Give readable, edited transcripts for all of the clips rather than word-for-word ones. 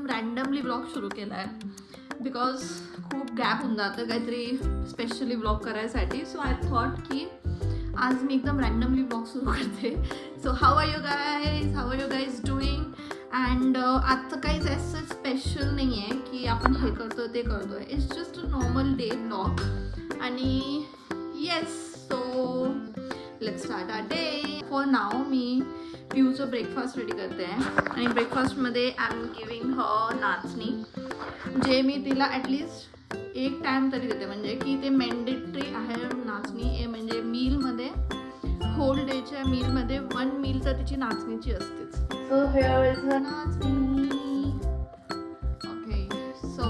एकदम randomly blog सुरू केला आहे बिकॉज खूप गॅप होऊन जातं काहीतरी स्पेशली ब्लॉग करायसाठी. सो आय थॉट की आज मी एकदम रॅन्डमली ब्लॉग सुरू करते. So how are you guys doing. And आजचं काहीच असं स्पेशल नाही आहे की आपण हे करतो ते करतो आहे. It's just a normal day blog. आणि yes, so let's start our day. For now मी पिऊचं ब्रेकफास्ट रेडी करते आहे आणि ब्रेकफास्टमध्ये आय एम गिविंग हर नाचणी, जे मी तिला ॲटलिस्ट एक टाईम तरी देते, म्हणजे की ते मॅन्डेटरी आहे नाचणी. म्हणजे मीलमध्ये होल डेच्या मीलमध्ये 1 मील तर तिची नाचणीची असतेच. सो हिअर इज हर नाचणी. ओके, सो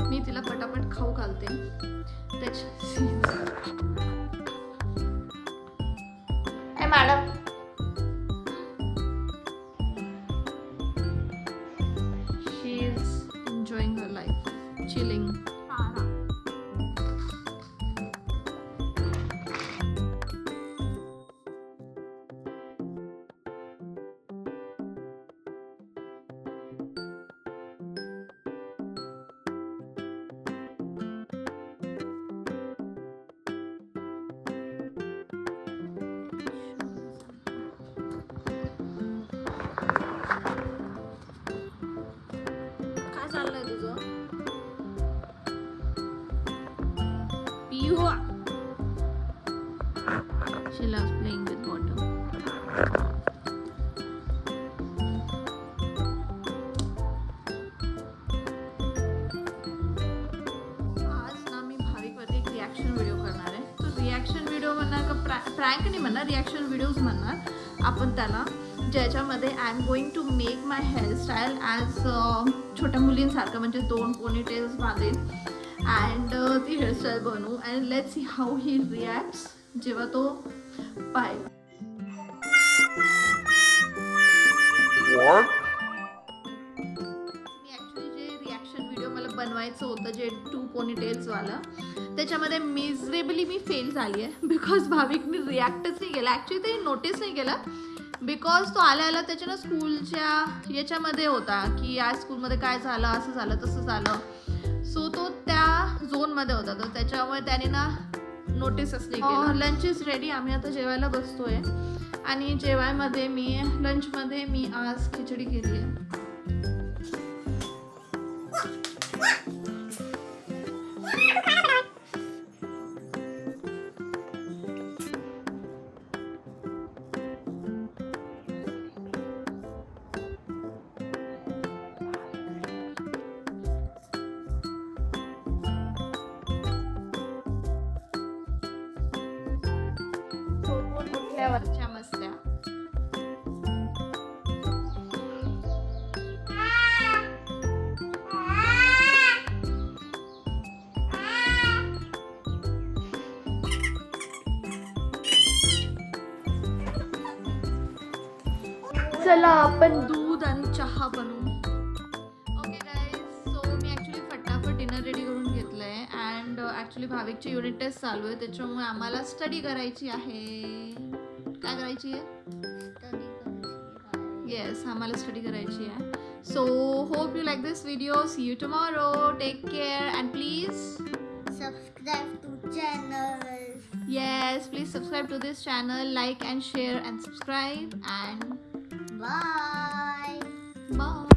मी तिला पटापट खाऊ घालते. Madam she is enjoying her life, chilling. काय चाललंय तुझं पियू? She loves playing with water. आज ना मी भाविकवरती एक रिॲक्शन व्हिडिओ करणार आहे. तो रिॲक्शन व्हिडिओ म्हणणार का प्रँक नाही म्हणणार, रिॲक्शन व्हिडिओज म्हणणार आपण त्याला, ज्याच्यामध्ये I am going to make my hairstyle as छोट्या मुलींसारखं, म्हणजे 2 पोनीटेल्स बांधेन अँड ती हेअरस्टाईल बनवू. And let's see how he reacts जेव्हा तो पाहिजे. मी ॲक्च्युली जे रिॲक्शन व्हिडिओ मला बनवायचं होतं, जे 2 पोनीटेल्सवालं, त्याच्यामध्ये मिझरेबली मी फेल झाली आहे बिकॉज भाविकने रिॲक्टच नाही केला. ॲक्च्युली ते नोटीस नाही केलं बिकॉज तो आल्या त्याच्या ना स्कूलच्या याच्यामध्ये होता की आज स्कूलमध्ये काय झालं, असं झालं तसं झालं. सो तो त्या झोनमध्ये होता, तर त्याच्यामुळे त्याने ना नोटीसच नाही केलं. Lunch is ready. आम्ही आता जेवायला बसतोय आणि लंचमध्ये मी आज खिचडी केली आहे. वरच्या मस्त्या. चला आपण दूध आणि चहा बनवू. ओके गाईज, सो मी ॲक्च्युली फटाफट डिनर रेडी करून घेतलं आहे. अँड ॲक्च्युली भाविकची युनिट टेस्ट चालू आहे, त्याच्यामुळे आम्हाला स्टडी करायची आहे. काय करायची आहे? येस, आम्हाला स्टडी करायची आहे. So hope you like this video. See you tomorrow. Take care and please subscribe to channel. Yes, please subscribe to this channel, like and share and subscribe, and Bye. bye.